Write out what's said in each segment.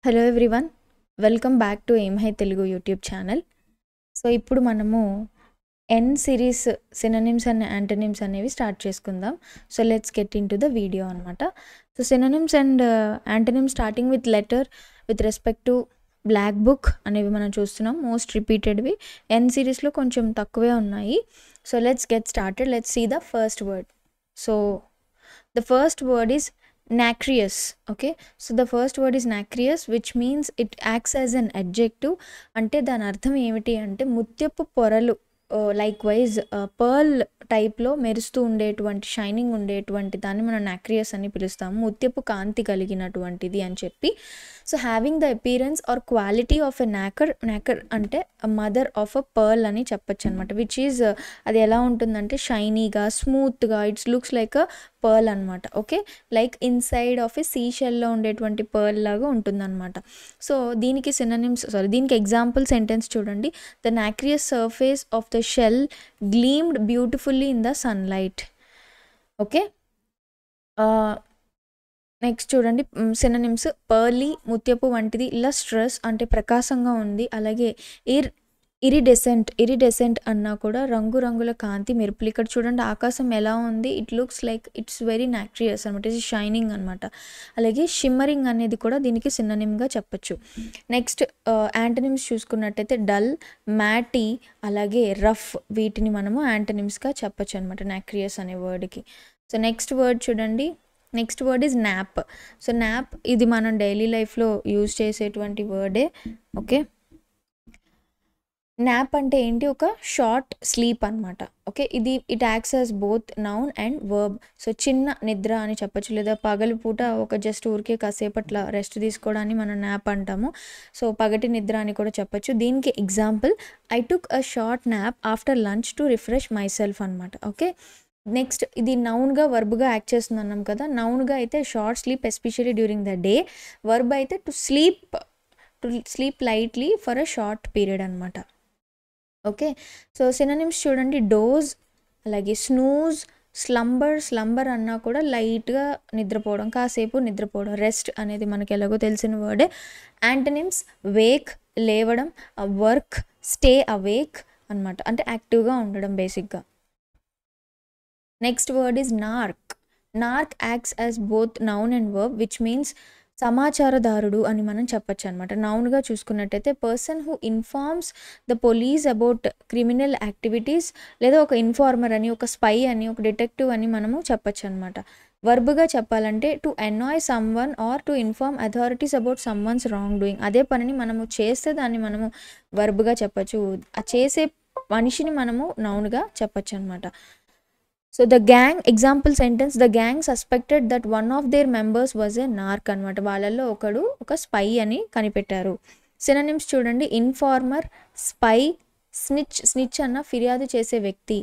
Hello everyone, welcome back to aim high Telugu YouTube channel. So ఇప్పుడు మనము N series synonyms and antonyms అనేవి start చేసుకుందాం. So let's get into the video అనమాట. So synonyms and antonyms starting with letter with respect to black book అనేవి మనం చూస్తున్నాం. Most రిపీటెడ్వి ఎన్ సిరీస్లో కొంచెం తక్కువే ఉన్నాయి. So let's get started. Let's see the first word. So the first word is nacreous. Okay, so the first word is nacreous, which means it acts as an adjective. అంటే దాని అర్థం ఏమిటి అంటే ముత్యపు పొరలు, లైక్వైజ్ పర్ల్ టైప్లో మెరుస్తూ ఉండేటువంటి షైనింగ్ ఉండేటువంటి దాన్ని మనం నాక్రియస్ అని పిలుస్తాము. ముత్యపు కాంతి కలిగినటువంటిది అని చెప్పి. So having the appearance or quality of a nacre అంటే మదర్ ఆఫ్ అ పర్ల్ అని చెప్పొచ్చు అనమాట. విచ్ ఈజ్ అది ఎలా ఉంటుందంటే షైనీగా, స్మూత్గా, it's looks like a pearl అనమాట. Okay, like inside of a సీషెల్లో ఉండేటువంటి పర్ల్ లాగా ఉంటుందన్నమాట. సో దీనికి దీనికి ఎగ్జాంపుల్ సెంటెన్స్ చూడండి. The nacreous surface of the shell gleamed beautifully in the sunlight. Okay, next చూడండి సినోనిమ్స్. పర్లీ ముత్యపు వంటిది, లస్ట్రస్ అంటే ప్రకాశంగా ఉంది, అలాగే ఇరిడెసెంట్ అన్నా కూడా రంగురంగుల కాంతి మెరుపులు. ఇక్కడ చూడండి ఆకాశం ఎలా ఉంది, it looks like it's very nacreous అనమాట, ఇట్స్ షైనింగ్ అనమాట. అలాగే షిమ్మరింగ్ అనేది కూడా దీనికి సినోనిమ్గా చెప్పచ్చు. నెక్స్ట్ యాంటోనిమ్స్ చూసుకున్నట్టయితే డల్, మ్యాటీ, అలాగే రఫ్, వీటిని మనము యాంటోనిమ్స్గా చెప్పచ్చు అనమాట నాక్రియస్ అనే వర్డ్కి. సో నెక్స్ట్ వర్డ్ చూడండి. Next word is nap. So nap ఇది మనం డైలీ లైఫ్లో యూజ్ చేసేటువంటి వర్డే. ఓకే, నాప్ అంటే ఏంటి, ఒక షార్ట్ స్లీప్ అనమాట. Okay, it acts as both noun and verb. So చిన్న నిద్ర అని చెప్పచ్చు, లేదా పగలు పూట ఒక జస్ట్ ఊరికే కాసేపట్ల రెస్ట్ తీసుకోవడాన్ని మనం నాప్ అంటాము. సో పగటి నిద్ర అని కూడా చెప్పచ్చు. దీనికి example I took a short nap after lunch to refresh myself అనమాట. ఓకే, నెక్స్ట్ ఇది నౌన్గా వర్బ్గా యాక్ట్ చేస్తుంది అన్నాం కదా. నౌన్గా అయితే short sleep especially during the day, verb అయితే to sleep lightly for a short period అనమాట. ఓకే, సో సినోనిమ్స్ చూడండి. డోజ్, అలాగే స్నూజ్, స్లంబర్ అన్నా కూడా లైట్గా నిద్రపోవడం, కాసేపు నిద్రపోవడం. రెస్ట్ అనేది మనకి ఎలాగో తెలిసిన వర్డే. యాంటోనిమ్స్ వేక్, లేవడం, వర్క్, స్టే అవేక్ అనమాట, అంటే యాక్టివ్గా ఉండడం బేసిక్గా. Next word is nark. Nark acts as both noun and verb, which means సమాచారదారుడు అని మనం చెప్పచ్చు అనమాట. నౌన్గా చూసుకున్నట్టయితే person who informs the police about criminal activities, లేదా ఒక ఇన్ఫార్మర్ అని, ఒక స్పై అని, ఒక డిటెక్టివ్ అని మనము చెప్పచ్చు అనమాట. వర్బ్గా చెప్పాలంటే to annoy some one or to inform authorities about some once wrong doing. అదే పనిని మనము చేస్తే దాన్ని మనము వర్బ్గా చెప్పచ్చు. ఆ చేసే మనిషిని మనము నౌన్గా చెప్పచ్చు అనమాట. So the gang, example sentence, the gang suspected that one of their members was a nark అనమాట. వాళ్ళల్లో ఒకడు ఒక స్పై అని కనిపెట్టారు. సినోనిమ్స్ చూడండి. ఇన్ఫార్మర్, స్పై, స్నిచ్ అన్న ఫిర్యాదు చేసే వ్యక్తి.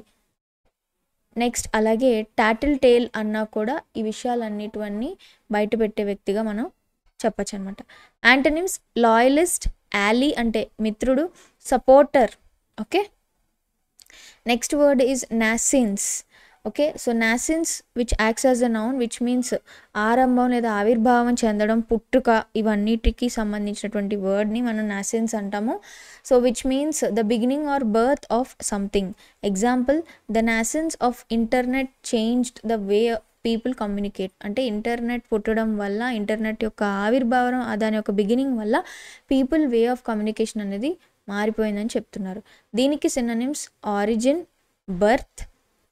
నెక్స్ట్ అలాగే టాటిల్ టేల్ అన్నా కూడా ఈ విషయాలన్నిటివన్నీ బయట పెట్టే వ్యక్తిగా మనం చెప్పచ్చు అనమాట. యాంటోనిమ్స్ లాయలిస్ట్, యాలీ అంటే మిత్రుడు, supporter. Okay, next word is nascence. Okay, so nascence which acts as a noun, which means ఆరంభం లేదా ఆవిర్భావం చెందడం, పుట్టుక, ఇవన్నిటికీ సంబంధించినటువంటి వర్డ్ని మనం నాసిన్స్ అంటాము. So which means the beginning or birth of something. Example the nascence of internet changed the way people communicate. అంటే ఇంటర్నెట్ పుట్టడం వల్ల, ఇంటర్నెట్ యొక్క ఆవిర్భావం, దాని యొక్క బిగినింగ్ వల్ల పీపుల్ వే ఆఫ్ కమ్యూనికేషన్ అనేది మారిపోయిందని చెప్తున్నారు. దీనికి synonyms origin, birth,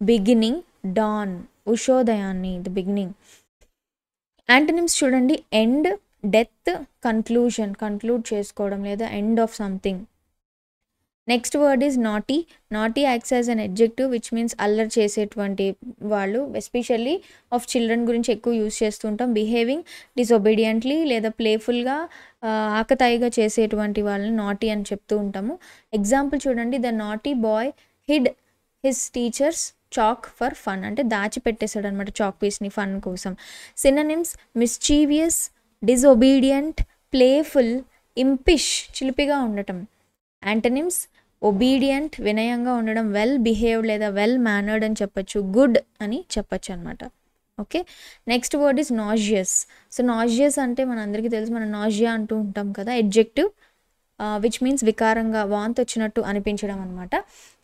beginning, dawn, ఉషోదయాన్ని, ద బిగినింగ్. యాంటోనిమ్స్ చూడండి. ఎండ్, డెత్, కంక్లూడ్ చేసుకోవడం, లేదా end of something. Next word is naughty. Naughty acts as an adjective, which means అల్లరి చేసేటువంటి వాళ్ళు. ఎస్పెషల్లీ ఆఫ్ చిల్డ్రన్ గురించి ఎక్కువ యూజ్ చేస్తుంటాం. బిహేవింగ్ డిసొబీడియంట్లీ, లేదా ప్లేఫుల్గా, ఆకతాయిగా చేసేటువంటి వాళ్ళని నాటీ అని చెప్తూ ఉంటాము. ఎగ్జాంపుల్ చూడండి. The naughty boy hid his teacher's chalk for fun, అంటే దాచిపెట్టేశాడు అనమాట చాక్ పీస్ని ఫన్ కోసం. Synonyms mischievous, disobedient, playful, impish, చిలిపిగా ఉండటం. యాంటోనిమ్స్ ఒబీడియంట్, వినయంగా ఉండడం, వెల్ బిహేవ్డ్ లేదా వెల్ మేనర్డ్ అని చెప్పచ్చు, గుడ్ అని చెప్పచ్చు అనమాట. Okay. Next word is nauseous. So nauseous అంటే మనందరికీ తెలుసు, మనం నాజియా అంటూ ఉంటాం కదా, ఎడ్జెక్టివ్ విచ్ మీన్స్ వికారంగా వాంతి వచ్చినట్టు అనిపించడం అనమాట.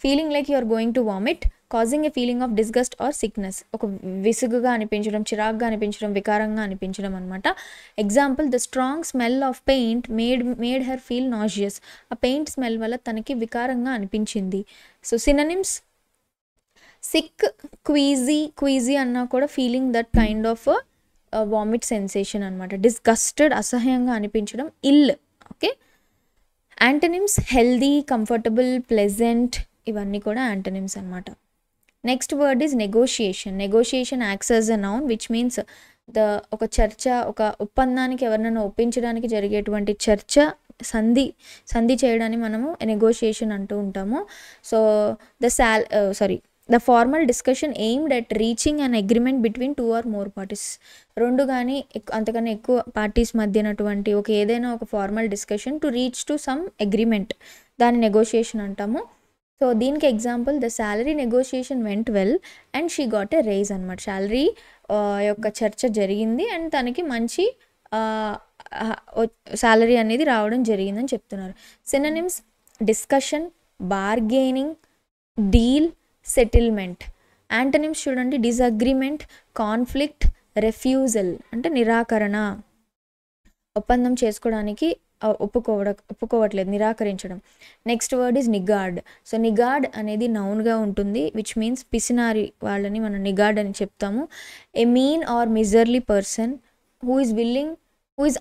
Feeling like you are going to vomit, causing a feeling of disgust or sickness. ఒక విసుగుగా అనిపించడం, చిరాగ్గా అనిపించడం, వికారంగా అనిపించడం అనమాట. Example, the strong smell of paint made her feel nauseous. ఆ పెయింట్ స్మెల్ వల్ల తనకి వికారంగా అనిపించింది. సో సినోనిమ్స్, సిక్, క్వీజీ అన్నా కూడా feeling that kind of vomit sensation అనమాట. డిస్గస్టెడ్, అసహ్యంగా అనిపించడం. Ill. Okay. Antonyms, healthy, comfortable, pleasant, ఇవన్నీ కూడా యాంటనిమ్స్ అనమాట. Next word is negotiation. Negotiation acts as a noun which means ఒక చర్చ, ఒక ఒప్పందానికి ఎవరినైనా ఒప్పించడానికి జరిగేటువంటి చర్చ, సంధి చేయడాన్ని మనము నెగోషియేషన్ అంటూ ఉంటాము. So the formal discussion aimed at reaching an agreement between 2 or more parties. రెండు కానీ అంతకన్నా ఎక్కువ పార్టీస్ మధ్యనటువంటి ఏదైనా ఒక formal discussion to reach to some agreement, దాన్ని నెగోషియేషన్ అంటాము. సో దీనికి example, the salary negotiation went well and she got a raise అనమాట. శాలరీ యొక్క చర్చ జరిగింది అండ్ తనకి మంచి శాలరీ అనేది రావడం జరిగిందని చెప్తున్నారు. Synonyms, discussion, bargaining, deal, settlement. Antonyms చూడండి, డిసగ్రిమెంట్, కాన్ఫ్లిక్ట్, రెఫ్యూజల్ అంటే నిరాకరణ, ఒప్పందం చేసుకోవడానికి ఒప్పుకోవట్లేదు, నిరాకరించడం. Next word is niggard. So niggard అనేది నౌన్గా ఉంటుంది, విచ్ మీన్స్ పిసినారి వాళ్ళని మనం నిగార్డ్ అని చెప్తాము. A mean or miserly person who is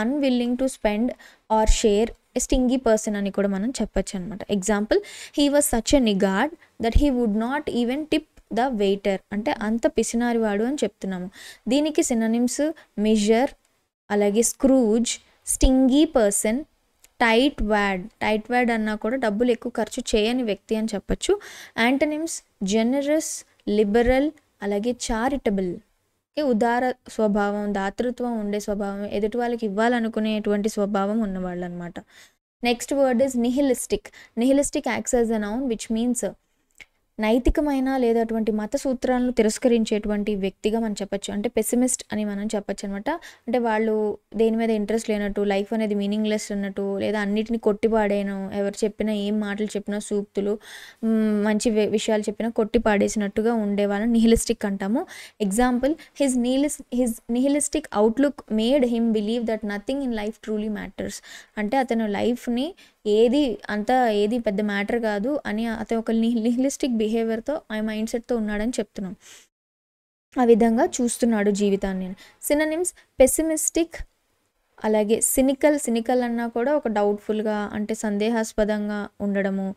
unwilling to spend or share. A stingy person అని కూడా మనం చెప్పచ్చు అనమాట. Example, he was such a niggard that he would not even tip the waiter. అంటే అంత పిసినారివాడు అని చెప్తున్నాము. దీనికి సినోనిమ్స్, మెజర్, అలాగే scrooge, stingy person, tightwad అన్నా కూడా డబ్బులు ఎక్కువ ఖర్చు చేయని వ్యక్తి అని చెప్పచ్చు. యాంటనిమ్స్, జనరస్, లిబరల్, అలాగే చారిటబుల్. ఉదార స్వభావం, దాతృత్వం ఉండే స్వభావం, ఎదుటి వాళ్ళకి ఇవ్వాలనుకునేటువంటి స్వభావం ఉన్నవాళ్ళు అనమాట. Next word is nihilistic. Nihilistic acts as a noun which means నైతికమైన లేదా అటువంటి మత సూత్రాలను తిరస్కరించేటువంటి వ్యక్తిగా మనం చెప్పచ్చు. అంటే పెసిమిస్ట్ అని మనం చెప్పచ్చు అనమాట. అంటే వాళ్ళు దేని మీద ఇంట్రెస్ట్ లేనట్టు, లైఫ్ అనేది మీనింగ్లెస్ అన్నట్టు, లేదా అన్నిటిని కొట్టిపాడేను, ఎవరు చెప్పినా, ఏం మాటలు చెప్పినా, సూక్తులు, మంచి విషయాలు చెప్పినా కొట్టి పాడేసినట్టుగా ఉండే వాళ్ళని నిహిలిస్టిక్ అంటాము. Example, his nihilistic outlook made him believe that nothing in life truly matters. అంటే అతను లైఫ్ని ఏది పెద్ద మ్యాటర్ కాదు అని అతను ఒక నిహిలిస్టిక్ బిహేవియర్తో, ఆ మైండ్ సెట్తో ఉన్నాడని చెప్తున్నాం. ఆ విధంగా చూస్తున్నాడు జీవితాన్ని. సినోనిమ్స్, పెసిమిస్టిక్, అలాగే సినికల్ అన్నా కూడా ఒక డౌట్ఫుల్గా అంటే సందేహాస్పదంగా ఉండడము.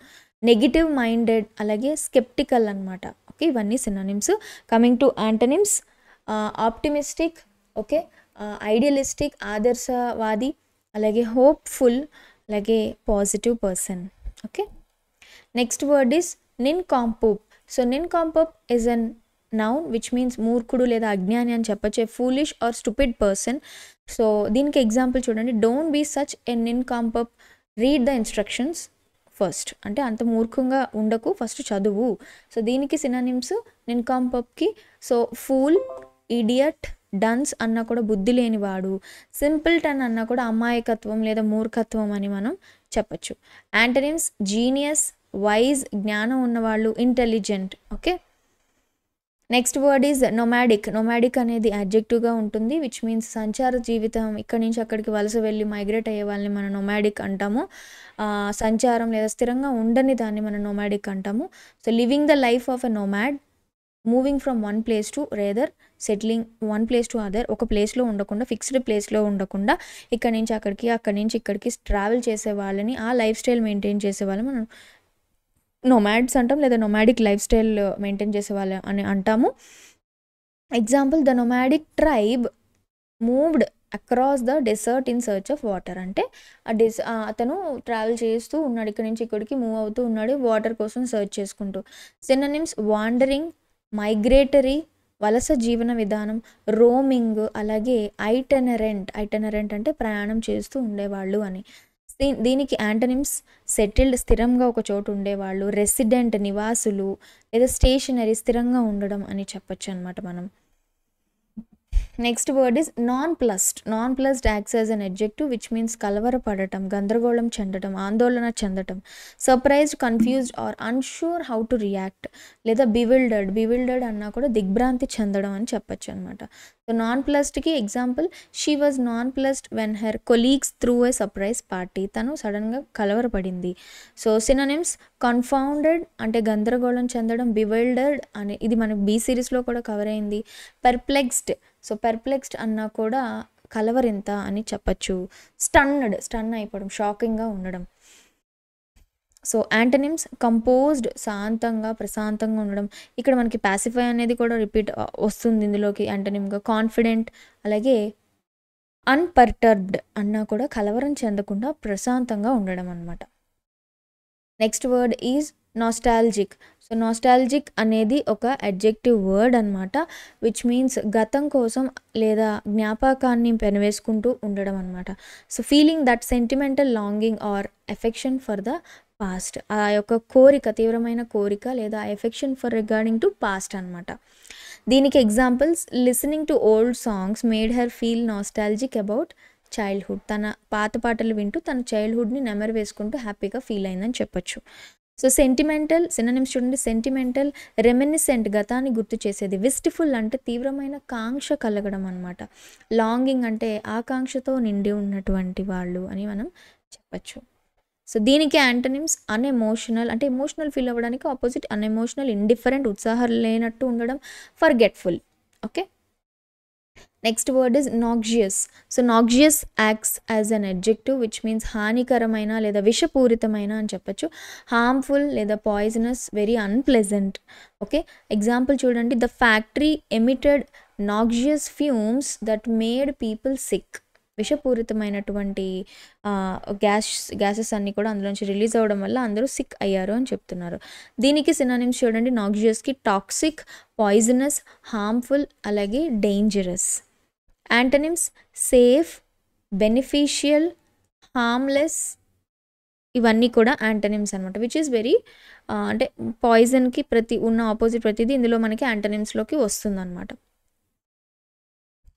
నెగిటివ్ మైండెడ్, అలాగే స్కెప్టికల్ అనమాట. ఓకే, ఇవన్నీ synonyms. Coming to antonyms, optimistic, okay, idealistic, ఆదర్శవాది, అలాగే హోప్ఫుల్, అలాగే positive person. Okay. Next word is nincompoop. So nincompoop is an noun which means మూర్ఖుడు లేదా అజ్ఞాని అని చెప్పచ్చు. A foolish or stupid person. So దీనికి ఎగ్జాంపుల్ చూడండి, don't be such a nincompoop, read the instructions first. అంటే అంత మూర్ఖంగా ఉండకు, ఫస్ట్ చదువు. సో దీనికి సినోనిమ్స్ నిన్కాంపూప్కి, సో ఫూల్, ఇడియట్, డన్స్ అన్నా కూడా బుద్ధి లేనివాడు. సింపుల్టన్ అన్నా కూడా అమాయకత్వం లేదా మూర్ఖత్వం అని మనం చెప్పచ్చు. యాంటనిమ్స్, జీనియస్, వైజ్, జ్ఞానం ఉన్నవాళ్ళు, intelligent. Okay. Next word is nomadic. Nomadic అనేది అడ్జెక్టివ్గా ఉంటుంది విచ్ మీన్స్ సంచార జీవితం, ఇక్కడి నుంచి అక్కడికి వలస వెళ్ళి మైగ్రేట్ అయ్యే వాళ్ళని మనం నొమాడిక్ అంటాము. సంచారం లేదా స్థిరంగా ఉండని దాన్ని మనం నొమాడిక్ అంటాము. So living the life of a nomad, moving from one place to rather, settling one place to other. ఒక ప్లేస్లో ఉండకుండా, ఫిక్స్డ్ ప్లేస్లో ఉండకుండా ఇక్కడి నుంచి అక్కడికి, అక్కడి నుంచి ఇక్కడికి ట్రావెల్ చేసే వాళ్ళని, ఆ లైఫ్ స్టైల్ మెయింటైన్ చేసే వాళ్ళని మనం నొమాడ్స్ అంటాం, లేదా నొమాడిక్ లైఫ్ స్టైల్ మెయింటైన్ చేసే వాళ్ళు అని అంటాము. Example, the nomadic tribe moved across the dessert in search of water. అంటే అతను ట్రావెల్ చేస్తూ ఉన్నాడు, ఇక్కడి నుంచి ఇక్కడికి మూవ్ అవుతూ ఉన్నాడు వాటర్ కోసం సర్చ్ చేసుకుంటూ. సినోనిమ్స్, వాండరింగ్, మైగ్రేటరీ, వలస జీవన విధానం, రోమింగ్, అలాగే ఐటెనరెంట్ అంటే ప్రయాణం చేస్తూ ఉండేవాళ్ళు అని. దీనికి యాంటనిమ్స్ సెటిల్డ్ స్థిరంగా ఒక చోటు ఉండేవాళ్ళు, రెసిడెంట్ నివాసులు, లేదా స్టేషనరీ స్థిరంగా ఉండడం అని చెప్పొచ్చు అనమాట మనం. Next word is nonplussed. Nonplussed acts as an adjective which means కలవరపడటం, గందరగోళం చెందడం, ఆందోళన చెందటం, surprised, confused or unsure how to react, లేదా బివిల్డర్డ్. బివిల్డర్డ్ అన్నా కూడా దిగ్భ్రాంతి చెందడం అని చెప్పొచ్చు అనమాట. సో నాన్ ప్లస్డ్కి example, she was nonplussed when her colleagues threw a surprise party. తను సడన్గా కలవరపడింది. సో సినోనిమ్స్, కన్ఫౌండెడ్ అంటే గందరగోళం చెందడం, బివిల్డర్డ్ అని ఇది మనకి బీ సిరీస్లో కూడా కవర్ అయింది. పెర్ప్లెక్స్డ్, సో పెర్ప్లెక్స్డ్ అన్నా కూడా కలవరింత అని చెప్పచ్చు. స్టన్ అయిపోవడం, షాకింగ్గా ఉండడం. సో యాంటనిమ్స్, కంపోజ్డ్ శాంతంగా ప్రశాంతంగా ఉండడం. ఇక్కడ మనకి పాసిఫై అనేది కూడా రిపీట్ వస్తుంది ఇందులోకి యాంటనిమ్గా. కాన్ఫిడెంట్, అలాగే అన్పర్టర్బ్డ్ అన్నా కూడా కలవరం చెందకుండా ప్రశాంతంగా ఉండడం అనమాట. Next word is nostalgic. So nostalgic అనేది ఒక అడ్జెక్టివ్ వర్డ్ అనమాట, విచ్ మీన్స్ గతం కోసం లేదా జ్ఞాపకాన్ని పెనవేసుకుంటూ ఉండడం అనమాట. So feeling that sentimental longing or affection for the past. ఆ యొక్క కోరిక, తీవ్రమైన కోరిక లేదా affection for regarding to past అనమాట. దీనికి examples, listening to old songs made her feel nostalgic about childhood. తన పాత పాటలు వింటూ తన చైల్డ్హుడ్ని నెమరు వేసుకుంటూ హ్యాపీగా ఫీల్ అయిందని చెప్పొచ్చు. సో సెంటిమెంటల్, సినోనిమ్స్ చూడండి. సెంటిమెంటల్, రెమినిసెంట్ గతాన్ని గుర్తు చేసేది. విస్టిఫుల్ అంటే తీవ్రమైన కాంక్ష కలగడం అనమాట. లాంగింగ్ అంటే ఆకాంక్షతో నిండి ఉన్నటువంటి వాళ్ళు అని మనం చెప్పచ్చు. సో దీనికి యాంటనిమ్స్, అన్ఎమోషనల్ అంటే ఎమోషనల్ ఫీల్ అవ్వడానికి ఆపోజిట్ అన్ఎమోషనల్, ఇండిఫరెంట్ ఉత్సాహం లేనట్టు ఉండడం, forgetful. Okay, next word is noxious. So noxious acts as an adjective which means హానికరమైన లేదా విషపూరితమైన అని చెప్పచ్చు. హార్మ్ఫుల్ లేదా poisonous, very unpleasant. Okay, example చూడండి, the factory emitted noxious fumes that made people sick. విషపూరితమైనటువంటి గ్యాసెస్ అన్నీ కూడా అందులోంచి రిలీజ్ అవ్వడం వల్ల అందరూ సిక్ అయ్యారు అని చెప్తున్నారు. దీనికి సినానిమ్స్ చూడండి, నాక్జియస్కి టాక్సిక్, పాయిజనస్, హార్మ్ఫుల్, అలాగే dangerous. Antonyms, safe, beneficial, harmless, ఇవన్నీ కూడా యాంటనిమ్స్ అనమాట, విచ్ ఈస్ వెరీ అంటే పాయిజన్కి ఉన్న ఆపోజిట్ ప్రతిదీ ఇందులో మనకి యాంటనిమ్స్లోకి వస్తుంది అనమాట.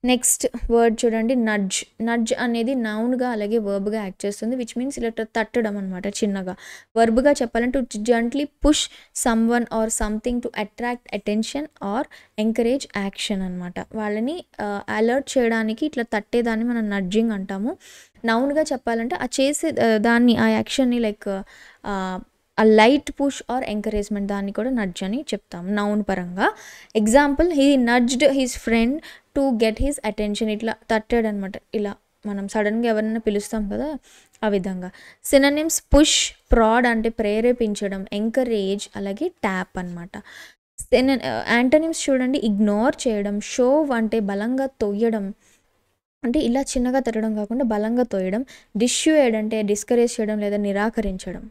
నెక్స్ట్ వర్డ్ చూడండి, నడ్జ్. నడ్జ్ అనేది నౌన్గా అలాగే వర్బ్గా యాక్ట్ చేస్తుంది, విచ్ మీన్స్ ఇలా తట్టడం అనమాట చిన్నగా. వర్బ్గా చెప్పాలంటే to gently push someone or something to attract attention or encourage action అనమాట. వాళ్ళని అలర్ట్ చేయడానికి ఇట్లా తట్టేదాన్ని మనం నడ్జింగ్ అంటాము. నౌన్గా చెప్పాలంటే ఆ చేసే దాన్ని, ఆ యాక్షన్ని like a light push or encouragement, దాన్ని కూడా నడ్జ్ అని చెప్తాం నౌన్ పరంగా. Example, he nudged his friend to get his attention. ఇట్లా తట్టాడు అనమాట. ఇలా మనం సడన్గా ఎవరైనా పిలుస్తాం కదా, ఆ విధంగా. సినోనిమ్స్, పుష్, ప్రాడ్ అంటే ప్రేరేపించడం, ఎంకరేజ్, అలాగే ట్యాప్ అనమాట. యాంటోనిమ్స్ చూడండి, ఇగ్నోర్ చేయడం, షోవ్ అంటే బలంగా తొయ్యడం, అంటే ఇలా చిన్నగా తట్టడం కాకుండా బలంగా తోయడం. డిష్యూడ్ అంటే డిస్కరేజ్ చేయడం లేదా నిరాకరించడం.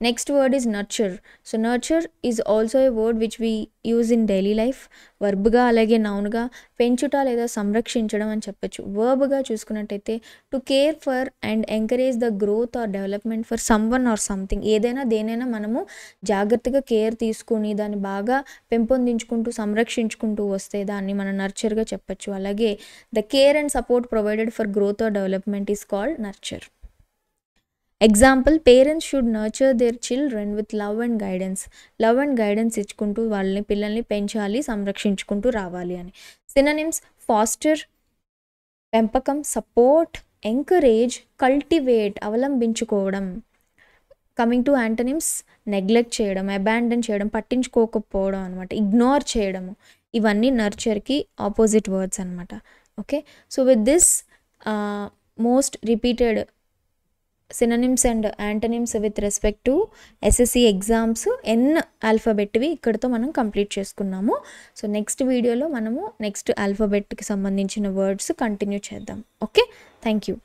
Next word is nurture. So nurture is also a word which we use in daily life. వర్బ్గా అలాగే నౌన్గా పెంచుట లేదా సంరక్షించడం అని చెప్పచ్చు. వర్బ్గా చూసుకున్నట్టయితే to care for and encourage the growth or development for someone or something. ఏదైనా దేనైనా మనము జాగ్రత్తగా కేర్ తీసుకుని దాన్ని బాగా పెంపొందించుకుంటూ సంరక్షించుకుంటూ వస్తే దాన్ని మనం నర్చర్గా చెప్పచ్చు. అలాగే the care and support provided for growth or development is called nurture. Example, parents should nurture their children with love and guidance. Love and guidance ఇచ్చుకుంటూ పిల్లల్ని పెంచాలి, సంరక్షించుకుంటూ రావాలి అని. సినోనిమ్స్, ఫాస్టర్ పెంపకం, సపోర్ట్, ఎంకరేజ్, కల్టివేట్ అవలంబించుకోవడం. కమింగ్ టు యాంటోనిమ్స్, నెగ్లెక్ట్ చేయడం, abandon చేయడం, పట్టించుకోకపోవడం అనమాట, ఇగ్నోర్ చేయడము. ఇవన్నీ నర్చర్కి ఆపోజిట్ వర్డ్స్ అనమాట. Okay, so with this most repeated synonyms and antonyms with respect to SSC exams ఎన్ ఆల్ఫాబెట్వి ఇక్కడితో మనం కంప్లీట్ చేసుకున్నాము. సో నెక్స్ట్ వీడియోలో మనము నెక్స్ట్ ఆల్ఫాబెట్కి సంబంధించిన వర్డ్స్ కంటిన్యూ చేద్దాం. Okay, thank you.